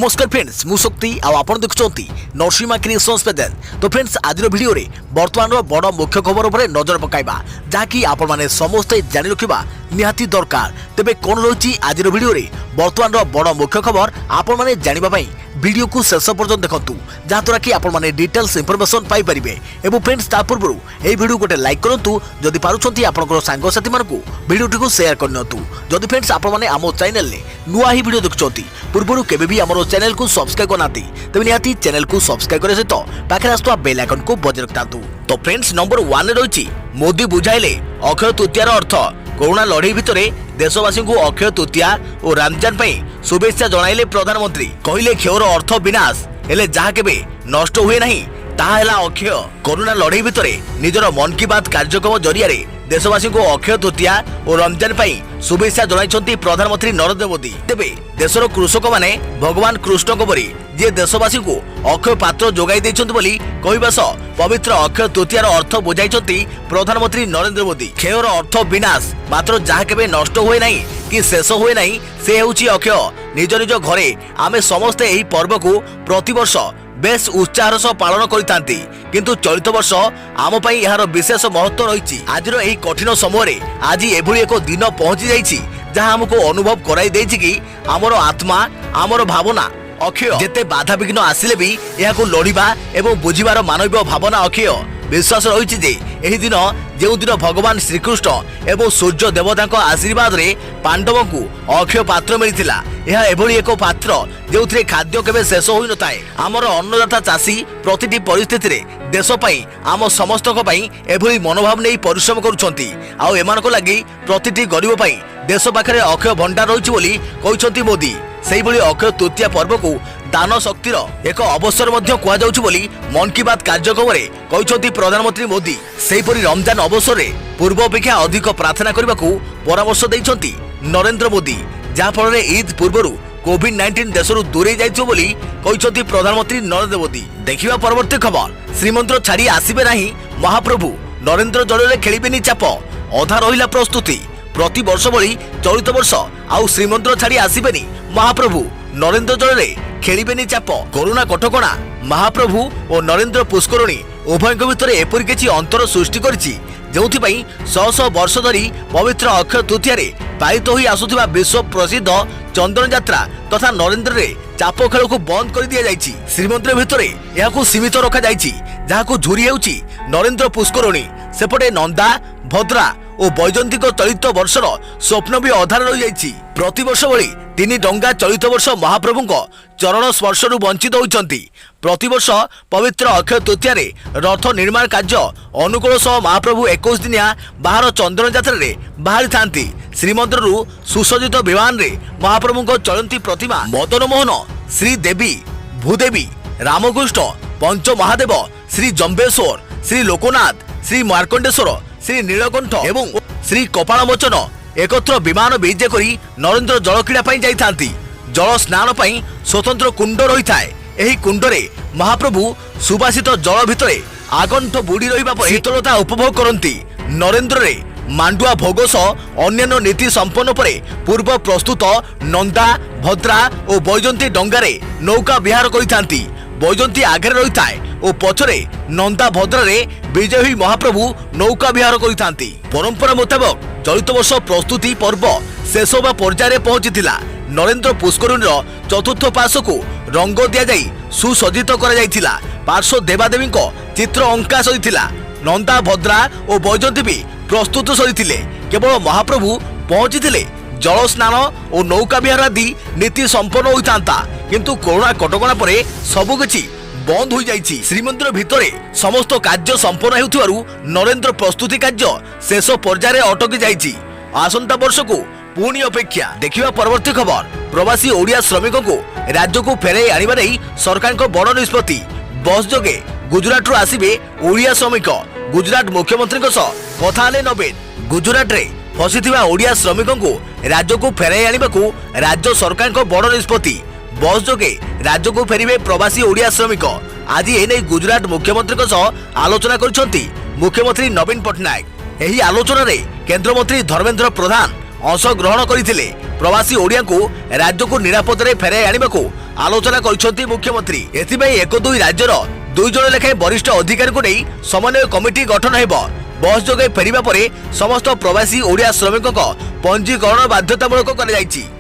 नमस्कार फ्रेंड्स मु शक्ति आपण देखुंती नरसिंहा क्रिएशंस पेजेस। तो फ्रेंड्स आज वीडियो रे वर्तमान बड़ मुख्य खबर उपर नजर पकाइबा जहाँकि आपण माने समस्ते जानि रखिबा निहाती दरकार। तेबे कोन रही आज वीडियो रे वर्तमान बड़ मुख्य खबर आपण माने जानिबा पई वीडियो को शेष पर्यंत देखंतु जहाँद्वारा कि आपण माने डिटेल्स इंफॉर्मेशन पाई परिबे। एवं फ्रेंड्स ता पूर्व ए वीडियो गोटे लाइक करंतु जदि पारुछंती आपनकर सांग साथी मानकु वीडियो को शेयर करनतु। जदि फ्रेंड्स आपण माने आमो चैनल ले नुआ ही वीडियो देखुछंती पूर्व केबे भी हमरो चैनल को सब्सक्राइब करनाती तबे निहाती चैनल को सब्सक्राइब करे सहित पाखे आस्तुवा बेल आइकन को बजाय रखतांतु। तो फ्रेंड्स नंबर 1 रे रहिछि मोदी बुझाइले अक्षय तृतीयार अर्थ। कोरोना लड़ाई भितर देशवासी को अक्षय तृतीया और रमजान पई शुभेच्छा जणाइले प्रधानमंत्री। कहिले क्षयर अर्थ विनाश हेले जहा केबे नष्ट हुए नहीं ताहा हेला अक्षय। कोरोना लड़ाई भितर निजर मन की बात कार्यक्रम जरिया देशवासी को अक्षय तृतीया और रमजान पई शुभेच्छा जणाइछंती प्रधानमंत्री नरेंद्र मोदी। तेबे देशर कृषक माने भगवान कृष्ण परी जे देशवासी को अक्षय पात्र जोगाई दैछंती बोली कहबा सह पवित्र अक्षय तृतीयार अर्थ बुझाइछंती प्रधानमंत्री नरेंद्र मोदी। क्षयर अर्थ विनाश मात्र जहा केबे नष्ट हुए नहीं कि शेष हुए नहीं से हेउछि अक्षय। निज निज घरे आमे समस्ते एही पर्व को प्रतिवर्ष बेस उत्साहर सह पालन करितांती किंतु चलित वर्ष आम पई यार विशेष महत्व रही। आज एही कठिन समय आज एभली एक दिन पहुंची जाइछि जहां हमको अनुभव कराई देछि कि आमर आत्मा आमर भावना अक्षय। जेते बाधा विघ्न आसिले भी याको लड़िबा एवं बुझिबार मानवीय भावना अक्षय। विश्वास रही जे एही दिन जो दिन भगवान श्रीकृष्ण एवं सूर्य देवता आशीर्वाद रे पांडवों को अक्षय पात्र मिलता। यह एभली एक पात्र जो खाद्य केबे शेष होई न थाए। आमर अन्नदाता चाषी प्रतिटी परिस्थिति रे देश पई आम समस्त एभली मनोभाव नहीं परिश्रम करुछंती। आउ एमानको लागि प्रतिटी गरीब पई देश पाखरे अक्षय भंडार रहिछि बोली कहिसंती मोदी। सेही भली अक्षय तृतीया पर्व को दान शक्तिर एक अवसर मध्य कुआ जाउछि बोली मन की बात कार्यक्रम रे कहिसंती प्रधानमंत्री मोदी। सेहीपरि रमजान अवसर रे पूर्व अपेक्षा अधिक प्रार्थना करबाकू परामर्श दैछंती नरेंद्र मोदी जहा फल ईद पूर्व कोविड-19 देशरू दूरे जाइछो बोली कहिसंती प्रधानमंत्री नरेंद्र मोदी। देखिबा परवर्ती खबर श्रीमंदिर छाड़ी आसीबे नाही महाप्रभु नरेंद्र जल खेलिबेनी चाप अधा रहिला प्रस्तुति। प्रति वर्ष भली चलित वर्ष आउ श्रीमंदिर छाड़ी आसीबेनी महाप्रभु नरेंद्र जल खेलिबेनी चाप। कोरोना कटकणा महाप्रभु और नरेंद्र पुष्करणी उभयଙ୍କ भितर एपरि किछि अंतर सृष्टि करिछि जोथिपई शह शह वर्ष धरी पवित्र अक्षय तृतीया पालित होई आसुथिबा विश्व प्रसिद्ध चंदन यात्रा तथा नरेंद्र रे चाप खेल को बंद कर दिया जाइछि। श्रीमंदिर भितर याकू सीमित रखा जाइछि जहाकू झुरी हेउछि नरेंद्र पुष्करणी। सेपटे नंदा भद्रा और बैजंतिक चलित वर्षर स्वप्न भी अधार रही जाइछि। प्रति वर्ष भली 3 डंगा चलित वर्ष महाप्रभु चरण स्पर्शरू वंचित होइछंती। प्रति वर्ष पवित्र अक्षय तृतीया रथ निर्माण कार्य अनुकूल सह महाप्रभु 21 दिनिया बाहर चंदन यात्रा रे बाहरी थांती। श्रीमंदिर सुसज्जित विमान रे महाप्रभु चलंती प्रतिमा मदन मोहन श्री देवी भूदेवी रामकृष्ण पंच महादेव श्री जम्बेश्वर श्री लोकनाथ श्री मार्कंडेश्वर श्री नीलकंठ एवं श्री कपालमोचन एकत्र विमान विजे करी नरेंद्र जल क्रीड़ा पई जाइथांती। जल स्नान पई स्वतंत्र कुंड रही थाए। एही कुंडरे महाप्रभु सुबासित जल भितरे आगंठ बुड़ी रहिबा पर शीतलता उपभोग करंती। नरेंद्र रे मांडुआ भोग सह अन्यान्य नीति संपन्न परे पूर्व प्रस्तुत नंदा भद्रा और बैजंती डंगारे नौका विहार करिथांती। बैजंती आगे रही थाए और पछरे नंदा भद्रा रे विजय हुई महाप्रभु नौका विहार करिथांती। परंपरा मुताबक चलित वर्ष प्रस्तुति पर्व शेष होगा पर्याय पहुंचीथिला। नरेंद्र पुष्करणी चतुर्थ पार्श्व को रंग दिया जाई सुसज्जित करा जाइथिला। पार्श्व देवादेवी चित्र अंका सहिथिला। नंदा भद्रा और बैजंती भी प्रस्तुत सहिथिले। केवल महाप्रभु पहुंचीथिले जल स्नान और नौका विहार आदि नीति संपन्न होइतांता किंतु कोरोना कटकणा परे सबकिछि बंद हो जाइछि। श्रीमंदिर भितरे समस्त कार्य संपन्न हेउथिबारु नरेंद्र प्रस्तुति कार्य शेष पर्याय अटकी जाइछि। आसंता वर्ष को पुणी अपेक्षा। देखिबा परवर्ती खबर प्रवासी ओडिया श्रमिकों को राज्य को फेराई आनिबा नै सरकार को बड़ निष्पत्ति। बस जोगे गुजरात रु आसीबे ओडिया श्रमिक। गुजरात मुख्यमंत्री को सह कथा हेले नवीन। गुजरात रे फसिथिबा ओडिया श्रमिकों को राज्य को फेराई आनिबा को राज्य सरकार को बड़ निष्पत्ति। बस जोगे राज्य को फेरिबे प्रवासी ओडिया श्रमिक। आज एने गुजरात मुख्यमंत्री सह आलोचना करिसंती मुख्यमंत्री नवीन पटनायक। एही आलोचना रे केंद्र मंत्री धर्मेंद्र प्रधान अंश ग्रहण करथिले। प्रवासी ओडिया को राज्य को निरापद रे फेराई आनिबा को आलोचना କରିଛନ୍ତି मुख्यमंत्री। एथिପାଇଁ एक दुई राज्यर 2 जण लेखाएं वरिष्ठ अधिकारी को नहीं समन्वय कमिटी गठन हेबो। बस जोगे फेरिबा परे समस्त प्रवासी ओडिया श्रमिकों को पंजीकरण बाध्यतामूलक कर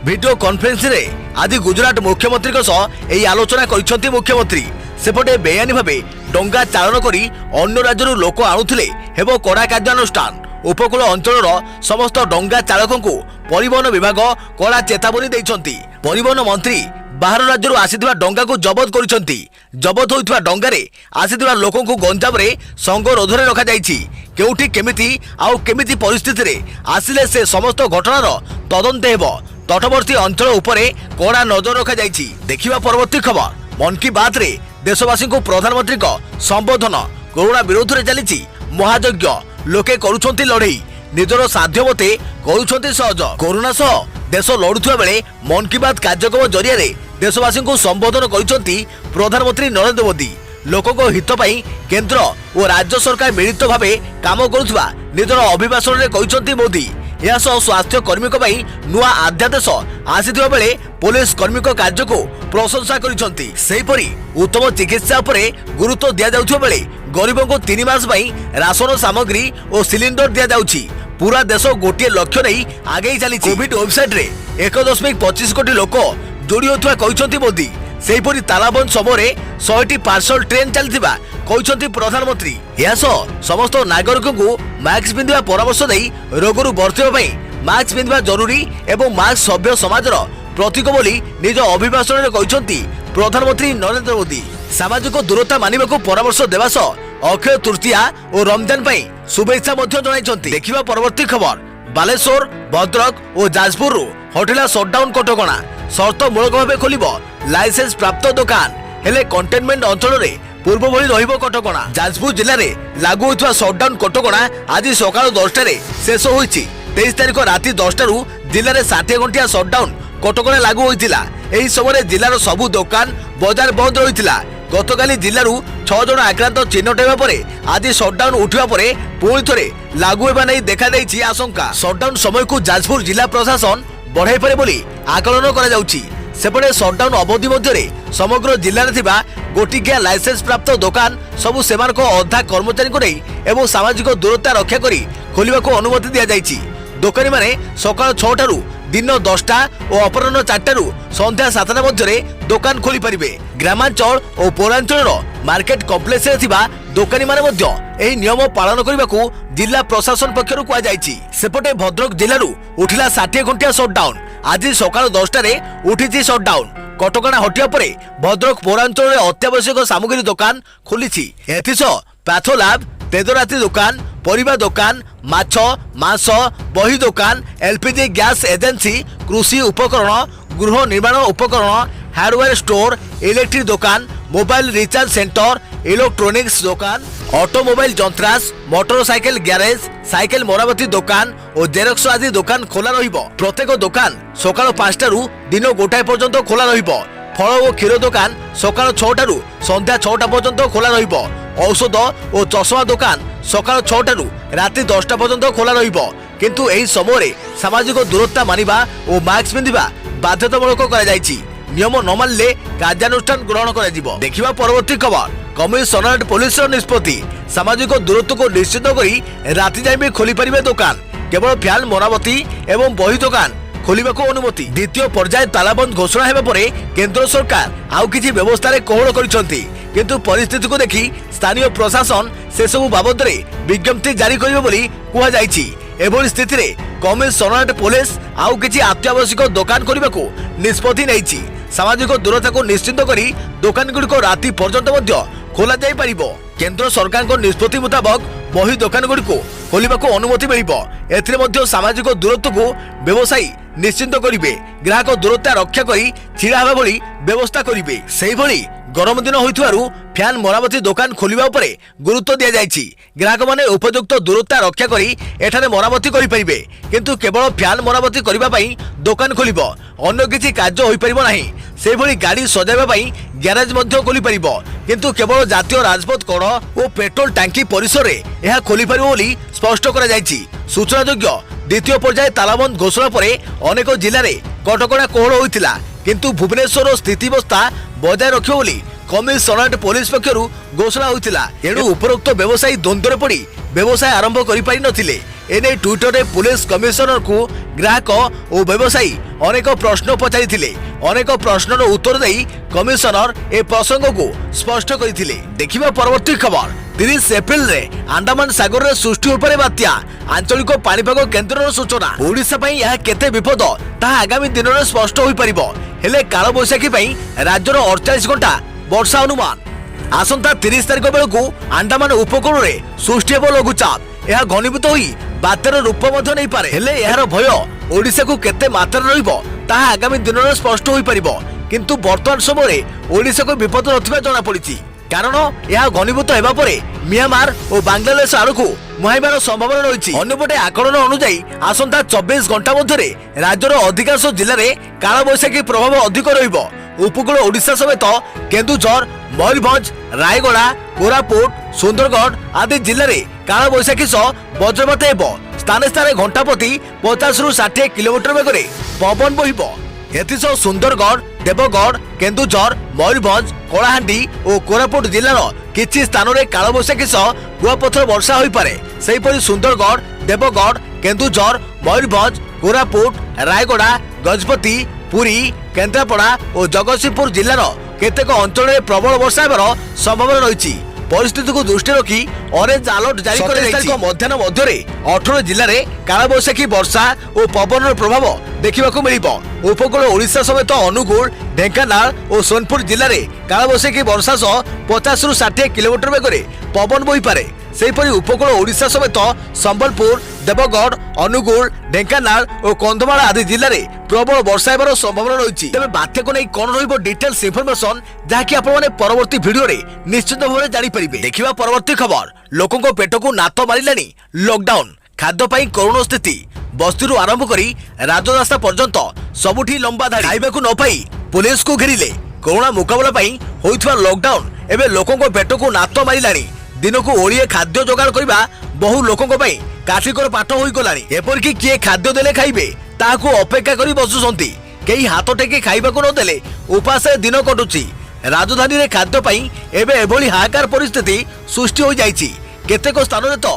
वीडियो कॉन्फ्रेंस रे आदि गुजरात मुख्यमंत्री यही आलोचना କରିଛନ୍ତି मुख्यमंत्री। सेपटे बेआईन भावे डंगा चालन करी अन्य राज्य लोक आणुथिले हेबो कड़ा कार्यानुष्ठान। उपकूल अंचल समस्त डंगा चालकों को परिवहन विभाग कड़ा चेतावनी देइछंती। परिवहन मंत्री बाहर राज्य आसीथिबा डंगा को जबत करिसंती। जबत होइथिबा डंगारे आसीथिबा लोकों को गंजाम रे संगरोध रे रखा जाइछि। केउठी केमिति आउ केमिति परिस्थिति रे आसिले से समस्त घटनार तदंत हेबो। तटवर्ती अंचल उपरे कड़ा नजर रखा जाइछि। देखिबा परवर्ती खबर मन की बात रे देशवासी को प्रधानमंत्री को संबोधन। कोरोना विरोध रे चलिछि महायज्ञ। लोके करूछंती लड़ाई निजर साध्य मते करूछंती सहयोग। कोरोना सह देश लड़ुथुवा बेले मन की बात कार्यक्रम जरिया रे देशवासी को संबोधन करिसंती प्रधानमंत्री नरेंद्र मोदी। लोकों हित पई केंद्र और राज्य सरकार मिलित भावे काम करुथुवा निजर अभिभाषण रे कहिसंती मोदी। यह स्वास्थ्य कर्मी नुआ अध्यादेश आसीथिबा बेले पुलिस कर्मी कार्य को प्रशंसा करिसंती। सेहिपरि उत्तम चिकित्सा उपरे गुरुत्व दिया जाउथुबा बेले गरीबों को 3 मास पई राशन सामग्री और सिलिंडर दिया जाउछि। पूरा देश गोटे लक्ष्य नहीं आगे चली। कोविड वेबसाइट रे 1.25 कोटी लोक जोड़ी होथुवा कहिसंती मोदी। सेहिपरि तालाबंद समय 100टी पार्सल ट्रेन चलथिबा कहिसंती प्रधानमंत्री। यह समस्त नागरिकों को मास्क पिंधिबा परामर्श देई रोगरु बर्तिबा पई मास्क पिंधिबा जरूरी एवं मास्क सभ्य समाजर प्रतीक बोली निज अभिभाषण रे कहिसंती प्रधानमंत्री नरेंद्र मोदी। सामाजिक दूरता मानिबाकू परामर्श देवा सह अक्षय तृतीया और रमजान पई शुभेच्छा मध्य जणाइछंती। देखिबा परवर्ती खबर बालेश्वर भद्रक और जाजपुर होटेल शटडाउन कटकणा शर्त मूलक भाव खोल लाइसेंस प्राप्त दुकान हेले कंटेनमेंट अंचल रे पूर्व भली रहिबो कटकणा। जाजपुर जिले में लागू होइथवा शटडाउन कटकणा आज सकाळ 10टा रे शेष होइछि। 23 तारिख राति 10टा रु जिले में 60 घंटिया शटडाउन कटकणा लागू होइथिला। एही समय जिलार सबु दुकान बाजार बंद रहिथिला। गतकाली जिलू 6 जन आक्रांत चिन्हट होगा पर आज शटडाउन उठा पर पुणी थे लागू होगा नहीं देखा देछि आशंका। शटडाउन समय को जाजपुर जिला प्रशासन बढ़ाई पारे बोली आकलन करा जाउछि। सेपटे शटडाउन अवधि मध्य समग्र जिले में गोटिकिया लाइसेंस प्राप्त दुकान सबू से अधा कर्मचारी को नहीं एवं सामाजिक दूरता रक्षा करी खोलिबा को अनुमति दिया जाइछि। दुकानी माने सकाळ 6टा रु दिन 10टा और अपराह्न 4टा रु संध्या 7टा मध्य दुकान खोली पारिबे। ग्रामांचल और पौरांचल मार्केट कम्प्लेक्स रे थिबा दुकानी माने मध्य एही नियम पालन करबाकू जिला प्रशासन पक्षरु कुआ जाइछि। सेपटे भद्रक जिल्लारु उठिला 60 घंटिया शटडाउन। आज सकाळ 10टा रे उठिछि शटडाउन। कटकणा हटिया परे भद्रक पौरांचल रे अत्यावश्यक सामग्री दुकान खोलिछि। एथिस पैथोलैब तेजराती दुकान परिबा दुकान माछ मांस बही दुकान एलपीजी गैस एजेंसी कृषि उपकरण गृह निर्माण उपकरण हार्डवेयर स्टोर इलेक्ट्रिक दुकान मोबाइल रिचार्ज सेंटर इलेक्ट्रॉनिक्स दुकान ऑटोमोबाइल जंत्रास मोटरसाइकिल गैरेज साइकिल मरामती दुकान और जेरक्स आदि दुकान खोला रहिबो। प्रत्येक दुकान सकाळ 5टा रु दिन 2टा पर्यंत खोला रहिबो। फल और क्षीर दुकान सकाळ 6टा रु संध्या 6टा पर्यंत खोला रहिबो। औषध और चश्मा दुकान सकाळ 6टा रु राति 10टा पर्यंत खोला रहिबो। किंतु एही समय सामाजिक दूरता मानिबा और मास्क पिंधिबा बाध्यतामूलक करा जाइछि। नियम न मानले कार्यानुष्ठान ग्रहण करा जिवो। देखिबा परवर्ती खबर कमिशनरेट पुलिस निष्पत्ति सामाजिक दूरत्व को निश्चित करी राति जाए भी खोली पारिबे दुकान। केवल फ्यान मरामती एवं बही दुकान खोलिबा को अनुमति। द्वितीय पर्याय तालाबंद घोषणा हेबा परे केंद्र सरकार आउ किछि व्यवस्था रे कोहळ करिसंती। किंतु परिस्थिति को देखि स्थानीय प्रशासन से सब बाबद रे विज्ञप्ति जारी करिबे बोली कुहा जाइछि। एभली स्थिति रे कमिशनरेट पुलिस आउ किछि अत्यावश्यक दुकान खोलिबा को निष्पत्ति नैछि। सामाजिक दूरता को निश्चित करी दुकान गुड़िक राति पर्यंत मध्य खोला जाई परिबो। केंद्र सरकार को निष्पत्ति मुताबक बही दुकान गुड़िक खोलिबा को अनुमति मिलिबो। एथिरे मध्य सामाजिक दूरत्व को व्यवसायी निश्चित करिवे। ग्राहक दूरता रक्षा करी छिड़ा हेबा भली व्यवस्था करिवे। सेही भली गरम दिन होइथुवारु फ्यान मरामती दुकान खोलिबा उपरे गुरुत्व दिया जाइछि। ग्राहक माने उपयुक्त दूरता रक्षा करी एठारे मरामती करि परिबे। किंतु केवल फ्यान मरामती करिबा पई दुकान खोलिबो। अन्य किछि कार्य होई परिबो नाही। सेही भली गाड़ी सजाइबा पई गैरेज मध्य खोली परिबो। किंतु केवल जातीय राजपथ कड़ और पेट्रोल टांकी परिसर रे एहा खोली परिबो बोली स्पष्ट करा जाइछि। सूचनायोग्य द्वितीय पर्याय तालाबंद घोषणा परे अनेक जिले में कटकणा कोहल होइतिला। किंतु भुवनेश्वर स्थितिवस्था बजाय रखियो बोली कमिशनरेट पुलिस पक्षरु घोषणा होइतिला। एणु उपरोक्त व्यवसायी द्वंद्वर पड़ी व्यवसाय आरंभ करि पारि नथिले। एने ट्विटर रे पुलिस कमिशनर को ग्राहक और व्यवसायी अनेक प्रश्न पचारिथिले। अनेक प्रश्नर उत्तर देई कमिशनर ए प्रसंग को स्पष्ट करथिले। देखिबा परवर्ती खबर 30 एप्रिल रे अंडमान सागर रे सृष्टि उपरे बात्या आंचलिक पाणीपाग केन्द्रर सूचना। ओडिशा पई यह केते विपद ता आगामी दिन रे स्पष्ट होई परिबो। हेले काल बैशाखी पई राज्यर 48 घंटा वर्षा अनुमान। आसंता 30 तारिख बेलू अंडमान उपकूल रे सृष्टि हेबो लघुचाप। यह घनीभूत होई बात्यार रूप मध्य नहीं पारे। हेले यार भय ओडिशा को केते मात्रा रहिबो ताहा आगामी दिन रे स्पष्ट होई परिबो। किंतु वर्तमान समय ओडिशा को विपद नथिबा जणा पड़िछि। कारण यह घनीभूत हेबा परे म्यांमार और बांग्लादेश आड़कू मुहाइबार संभावना रही। अन्यपटे आकलन अनुसार आसंता 24 घंटा मध्य राज्यर अधिकांश जिले में कालबैशाखी प्रभाव अधिक रहिबो। उपकूल ओडिशा समेत केन्दुझर, मयूरभंज, रायगड़ा, कोरापुट, सुंदरगढ़ आदि जिले में कालबैशाखी सह वज्रपात हेबो। स्थाने स्थाने घंटा प्रति 50 ରୁ 60 किलोमीटर बेगरे पवन बहिबो। एथिसह सुंदरगढ़, देवगढ़, केन्दुझर, मयूरभंज, कलाहांडी और कोरापुट जिलार किछि स्थान में कालबैशाखी सह कुआपथर वर्षा होई पारे। सेहिपरि सुंदरगढ़, देवगढ़, केन्दुझर, मयूरभंज, कोरापुट, रायगड़ा, गजपति, पुरी, केन्द्रापड़ा और जगतसिंहपुर जिलार केतेक अंचल में प्रबल वर्षा हेबार संभावना रही। परिस्थिति को दृष्टि रखी ऑरेंज अलर्ट जारी कर मध्याह्न मध्य 18 जिले में कालबैशाखी वर्षा और पवन प्रभाव देखा मिलिबो। उपकूल ओडिशा समेत अनुगुल, ढेंकानाल और सोनपुर जिले में कालबैशाखी वर्षा सह 50 ରୁ 60 किलोमीटर बेगरे पवन बही पारे। सेहिपरि उपकूल ओडिशा समेत संबलपुर, देवगढ़, अनुगुल, ढेंकानाल और कंधमाल आदि जिले में प्रबल वर्षा हेबार संभावना रही। तेज बात्या को नहीं कौन रहिबो डिटेल्स इनफॉरमेशन जहाँकि आपने परवर्ती भिडियो रे निश्चित भाव जानी पारिबे। देखिबा परवर्ती खबर लोकों पेट को नात मारिलानी लॉकडाउन। खाद्य पाई करुण स्थिति बस्ती आरंभ करी राजरास्ता पर्यंत सबुठी लंबा धाड़ी। खाइबा को न पाई पुलिस को घेरिले। कोरोना मुकाबला पाई होइथवा लॉकडाउन एबे लोकों पेट को नात मारिलानी। दिन को ओळिए खाद्य जोगाड़ करबा बहु लोकों काठिकर पाठ होई गलानी। एपरकी किए खाद्य देले खाइबे ताहाकू अपेक्षा करी बसुसंती। केही हाथ टेकी खाइबा को न देले उपास दिन कटुची। राजधानी रे खाद्य पाई एबे एभली हाहाकार परिस्थिति सृष्टि हो जाइछि। केतेक स्थान रे तो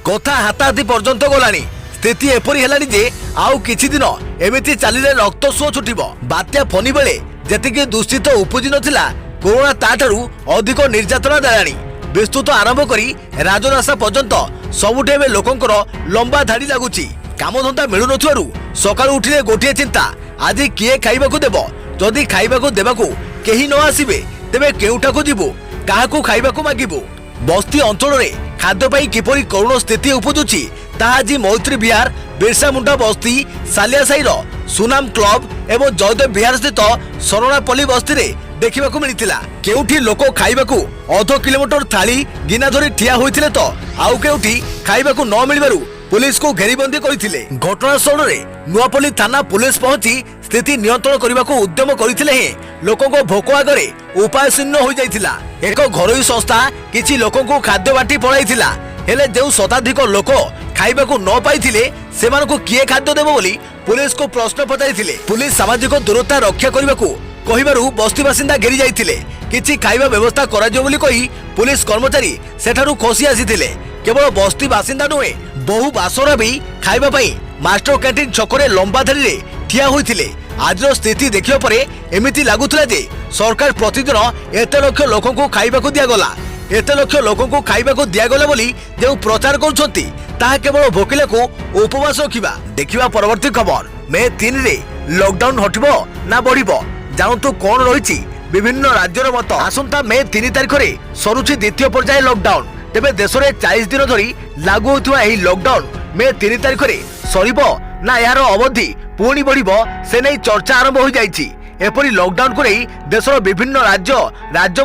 कथा हाताहाती पर्यंत गलानी। स्थिति एपरी हेलानी जे आउ किछि दिन एमिति चालिले रक्त सुओ छुटिबो। बात्या फनी बेले जेतिके दुस्थित उपजि नथिला कोरोना ताठारु अधिक निर्यातना देलानी। विस्तृत आरंभ करी राजरास्ता पर्यंत सबुठे लोकंकर लंबा धाड़ी लगुची। कामधंदा मिलु नथिबारु सकाळु उठिले गोटिए चिंता आज किए खाइबाकू देबो। जदि खाइबाकू देबाकू केही न आसीबे तेबे केउठाकू जिबु काहाकू खाइबाकू मागिबु। बस्ती अंचल रे खाद्य पाई किपरि करुण स्थिति उपजुची ताहा आज मैत्री विहार, बिरसा मुंडा बस्ती, सालिया साईर सुनाम क्लब एवं जयदेव विहार स्थित शरणापल्ली बस्ती रे देखा मिलता। केउठी लोक खाइबाकू अध किलोमीटर थाली गिना धरी ठिया होइथिले तो आउ केउठी खाइबाकू न मिलबारु पुलिस को घेरीबंदी करथिले। घटनास्थल रे नुआपल्ली थाना पुलिस पहुंची स्थिति नियंत्रण करबाकू उद्यम करथिले हे लोकों को भोक आगरे उपाय शून्य हो जाइथिला। एक घरोई संस्था किछि लोकों को खाद्य बाटी पळाइथिला। हेले जेउ शताधिक लोक खाइबाकू न पाइथिले सेमानकू किए खाद्य देबो बोली पुलिस को प्रश्न पचारिथिले। पुलिस सामाजिक दूरता रक्षा करबाकू कहिबारु बस्ती बासिंदा घेरी जाइथिले। किछि खाइबा व्यवस्था कराजियो बोली कहि पुलिस कर्मचारी सेठारु खसी आसीथिले। केवल बस्ती बासिंदा नुहे बहु बासरा भी खाइबा पई मास्टर कैंटीन छकरे लंबा धाड़ी रे ठिया होइथिले। आज स्थिति देखिबा परे एमिति लागुथला जे सरकार प्रतिदिन एते लक्ष लोकों को खाइबाकू दियागला। एते लक्ष लोकों को खाइबाकू दियागला बोली जो प्रचार करुछंती ताहा केवल भोकिले को उपवास रखिबा। देखिबा परवर्ती खबर मे 3 रे लॉकडाउन हटिबो ना बढ़िबो जानतु कौन रही विभिन्न राज्यर मत। आसंता मे 3 तारिख रे सरुछि द्वितीय पर्याय लॉकडाउन। तेबे देश में 40 दिन धरी लागू होइथवा एही लॉकडाउन मे 3 तारिख रे सरिबो ना यार अवधि पुणी बढ़िबो से नै चर्चा आरंभ हो जाइछि। एपरि लॉकडाउन को नहीं देशर विभिन्न राज्य मध्य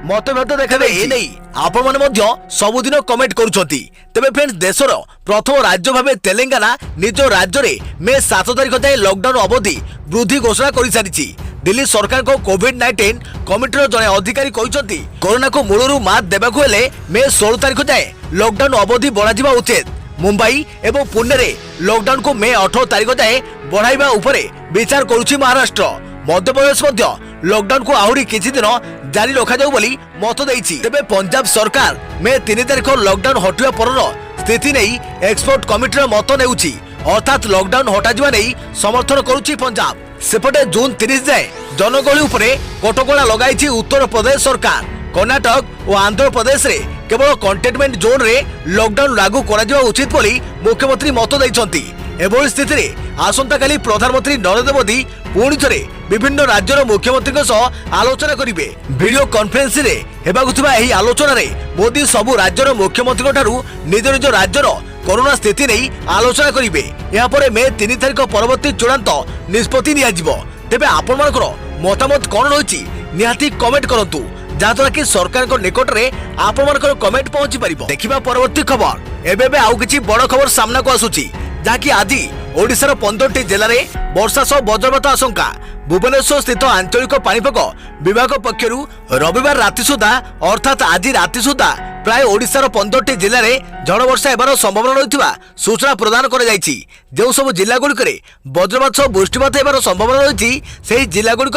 मतभेद देखा दे। आपण माने मध्य सबुदिन कमेंट करूछंती। तेबे फ्रेंड्स देशर प्रथम राज्य भाबे तेलंगाना निज राज्य रे मे 7 तारिख जाए लॉकडाउन अवधि वृद्धि घोषणा कर सारिछि। दिल्ली सरकार को कोविड-19 कमिटीर जने अधिकारी कहते कोरोना को मूलरू मात देबाकू हेले मे 16 तारिख जाए लॉकडाउन अवधि बढ़ा उचित। मुंबई एवं पुणे रे लॉकडाउन को मे 18 तारिख जाए बढ़ाइबा उपरे विचार करुछि महाराष्ट्र। मध्यप्रदेश लॉकडाउन को आहरी किछि दिन जारी रखा जाऊ बोली मत देइछि। तेबे पंजाब सरकार मे 3 तारिख लॉकडाउन हटिया परर स्थिति नहीं एक्सपर्ट कमिटी मत नेउछि, अर्थात लॉकडाउन हटाजिबा नहीं समर्थन करुछि पंजाब। सेपटे जून 30 जाए जनगहली उपरे कटकणा लगाइछि उत्तर प्रदेश सरकार। कर्णाटक और आंध्र प्रदेश रे केवल कंटेनमेंट जोन रे लॉकडाउन लागू करा उचित बोली मुख्यमंत्री मत देइछंती। एभली स्थिति रे आसंता काली प्रधानमंत्री नरेंद्र मोदी पुणी थे विभिन्न राज्यर मुख्यमंत्री आलोचना करेंगे। वीडियो कॉन्फ्रेंस रे हेबाकु थिबा एही आलोचना रे मोदी सबु राज्यर मुख्यमंत्री ठारू निज निज राज्यर कोरोना स्थिति नहीं आलोचना करेंगे। या परे मे 3 तारिख परवर्ती चूड़ांत निष्पत्ति नियाजिबो। तेबे आपण मानकर मतामत कौन रही निहाती कमेंट करंतु, जहाँद्वारा कि सरकार को निकट रे आपण मानकर कमेंट पहुंची परिबो। देखिबा परवर्ती खबर। एबे आउ किछि बड़ खबर सामना को आसुची, जहाँकि आज ओडिशार 15टी जिले में वर्षा सह वज्रपात आशंका। भुवनेश्वर स्थित आंचलिक पाणीपाग विभाग पक्षरु रविवार राति सुधा अर्थात आज राति सुधा प्राय ओडिशार 15टी जिले में झड़ वर्षा हेबार संभावना रही सूचना प्रदान कर जो सब जिला गुड़िक वज्रपात सह वृष्टिपात हेबार संभावना रही से जिला गुड़िक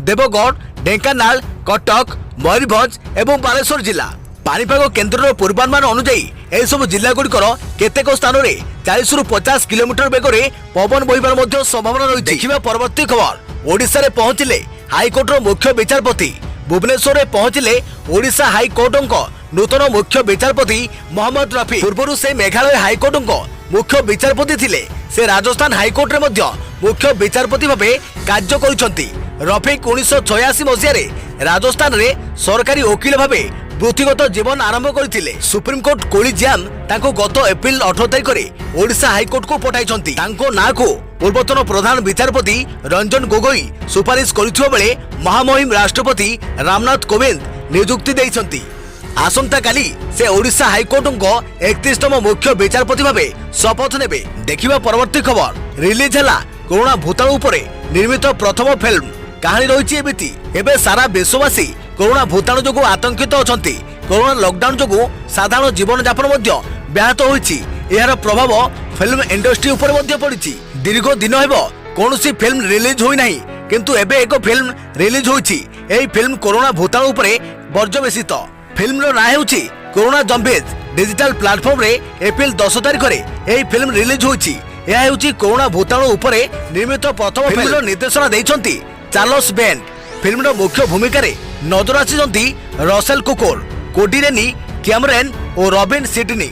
देवगढ़, ढेंकानाल, कटक, मयूरभंज एवं बालेश्वर जिला। पाणीपाग केन्द्र पूर्वानुमान अनुଯାयी यह सब जिला गुड़िकर केतेक स्थान में 40 ରୁ 50 किलोमीटर बेगरे पवन बहिबार संभावना रही। देखिबा परवर्ती खबर। ओडिशा रे पहुंचिले हाईकोर्टर मुख्य विचारपति। भुवनेश्वर रे पहुंचिले ओडिशा हाईकोर्टक नूतन मुख्य विचारपति मोहम्मद रफिक। पूर्व से मेघालय हाईकोर्टक मुख्य विचारपति थिले। से राजस्थान हाईकोर्ट रे मध्य मुख्य विचारपति भावे कार्य करुछंती। रफिक 1986 मसीह राजस्थान रे सरकारी वकील भावे वृत्तिगत जीवन आरंभ करथिले। सुप्रीमकोर्ट कोलिजियम तांको गत एप्रिल 18 तारिख रे ओडिशा हाईकोर्ट को पठाइछंती। तांको ना को पूर्वतन प्रधान विचारपति रंजन गोगोई सुपारिश करिथिबा बेले महामहिम राष्ट्रपति रामनाथ कोविंद नियुक्ति देइछंती। आसंता काली से ओडिशा हाईकोर्ट को 31तम मुख्य विचारपति भावे शपथ नेबे। देखिबा परवर्ती खबर। रिलीज हला कोरोना भूताणु उपरे निर्मित प्रथम फिल्म। कहानी रही एमिति। एबे सारा विश्ववासी कोरोना भूताणु जो आतंकित अछंती। कोरोना लॉकडाउन जो साधारण जीवन यापन व्याहत होईछि। यार प्रभाव फिल्म इंडस्ट्री उपर पड़ी। दीर्घ दिन हेबो कोनोसी फिल्म रिलीज होई नाही, किंतु एबे एक फिल्म रिलीज होईछि। एही फिल्म कोरोना भूताणु उपरे पर्यवेसित। फिल्म रो ना हेउछि कोरोना जम्बीज। डिजिटल प्लेटफॉर्म रे एप्रिल 10 तारिख रे एही फिल्म रिलीज होईछि। यह हेउछि कोरोना भूताणु उपरे निर्मित प्रथम फिल्म रो निर्देशना दैछंती चार्ल्स बेंट। फिल्म रो मुख्य भूमिका रे नजर आछिजंती रसेल कुकोर, कोडी रेनी, कैमरन और रॉबिन सिडनी।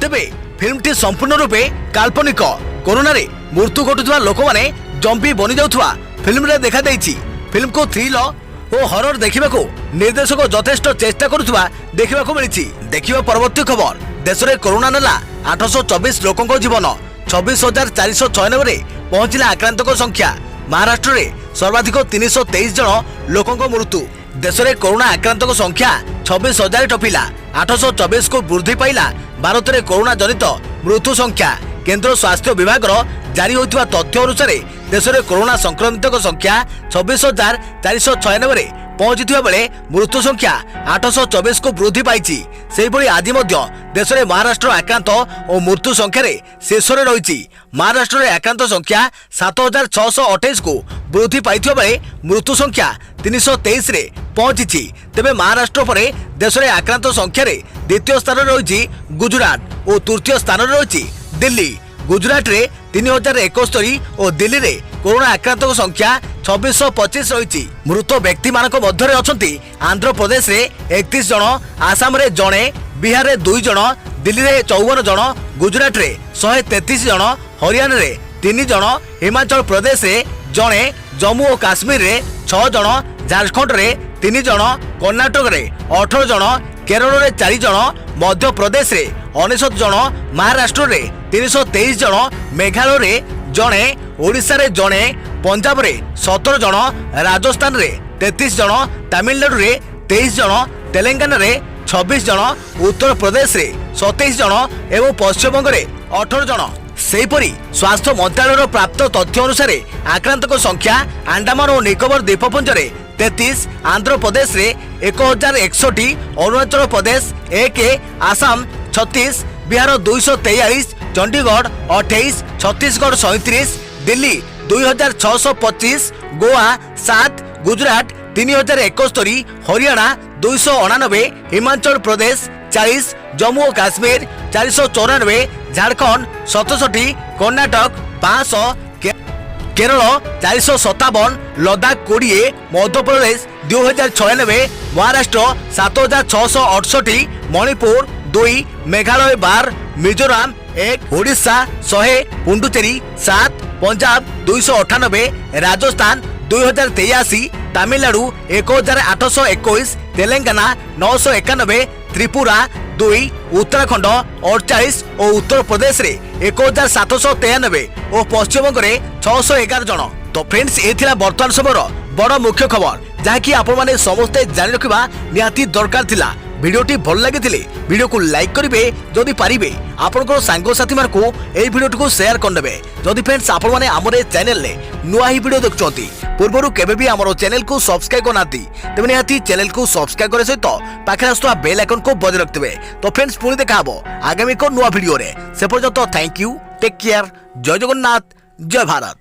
तेबे फिल्मटी संपूर्ण रूपे काल्पनिक। कोरोना रे मृत्यु घटुवा लोक माने जम्बी बनी जाउथवा फिल्म रे देखा दैछि। फिल्म को थ्रिल और हॉरर देखिबाको निर्देशक यथेष्ट चेष्टा करुथवा देखिबाको मिलिछि। देखिबा परवर्ती खबर। देश रे कोरोना नेला 824 लोकंको जीवन। 26,496 रे पहुंचिला आक्रांतक संख्या। महाराष्ट्र रे सर्वाधिक 323 जन लोकंको मृत्यु। देश में कोरोना आक्रांतक संख्या 26,000 टपिला। 824 को वृद्धि पाइला भारत में कोरोना जनित मृत्यु संख्या। केंद्र स्वास्थ्य विभाग जारी होइतिबा तथ्य अनुसार देश में कोरोना संक्रमित संख्या 26,496 रे पहुंचीथिबा बेले मृत्यु संख्या 824 को वृद्धि पाइछि। सेहिभଳି आज देश में महाराष्ट्र आक्रांत और मृत्यु संख्या शेष में रही। महाराष्ट्र में आक्रांत संख्या 7,628 को वृद्धि पाइथिबा बेले मृत्यु संख्या 323 रे पहुंची। तेबे महाराष्ट्र पर देश में आक्रांत संख्या द्वितीय स्थान रही गुजरात और तृतीय स्थान रही दिल्ली। गुजरात रे 3071 और दिल्ली रे कोरोना आक्रांत संख्या 2625 रही। मृत व्यक्ति मानक मध्य अछंती आंध्र प्रदेश रे 31 जन, आसाम रे जणे, बिहार रे 2 जन, दिल्ली रे 54 जन, गुजरात रे 133 जन, हरियाणा रे 3 जन, हिमाचल प्रदेश रे जणे, जम्मू और काश्मीर रे 6 जन, झारखंड रे 3 जन, कर्णाटक रे 18 जन, केरल रे 4 जन, मध्य प्रदेश रे 19 जन, महाराष्ट्र रे 323 जन, मेघालय रे जणे, ओडिशा रे जणे, पंजाब रे 17 जन, राजस्थान रे 33 जन, तमिलनाडु रे 23 जन, तेलंगाना रे 26 जन, उत्तर प्रदेश रे 27 जन एवं पश्चिम बंग रे 18 जन। सेहीपरि स्वास्थ्य मंत्रालय प्राप्त तथ्य अनुसार आक्रांतक संख्या अंडमान और निकोबर द्वीपपुंज रे 33, आंध्र प्रदेश रे 1061, अरुणाचल प्रदेश 1, आसाम 36, बिहार 243, चंडीगढ़ 28, छत्तीसगढ़ 37, दिल्ली 2625, गोवा 7, गुजरात 3071, हरियाणा 299, हिमाचल प्रदेश 40, जम्मू और काश्मीर 494, झारखंड 67, कर्नाटक 500, केरल 457, लद्दाख 20, मध्य प्रदेश 2096, महाराष्ट्र 7668, मणिपुर 2, मेघालय 12, मिजोराम 1, ओडिशा 100, पुडुचेरी 7, पंजाब 298, राजस्थान 2083, तमिलनाडु 1821, तेलंगाना 991, त्रिपुरा 2, उत्तराखंड 48 और उत्तर प्रदेश रे 1793 और पश्चिमबंग रे 611 जन। तो फ्रेंड्स ये वर्तमान समय बड़ मुख्य खबर जहाँकि आपण मैंने समस्ते जानी रखा निहाती दरकार थिला। भिडियोटी भल लगी भिडियो को लाइक करेंगे जदि पारे आपंकर सांगसाथी मानक यह भिडियोटी को शेयर करदे। जदि फ्रेंड्स आपण मैंने आम चैनल में नुआ ही भिडियो देखुं पूर्वर केबे भी आम चैनल को सब्सक्राइब करना तेज निहाती चैनल को सब्सक्राइब करने सहित पाखे आसुवा बेल आइकन को बजाय रखिथे। तो फ्रेंड्स पुणी देखा आगामी एक नुआ भिडियो से पर्यंत थैंक यू, टेक केयर, जय जगन्नाथ, जय भारत।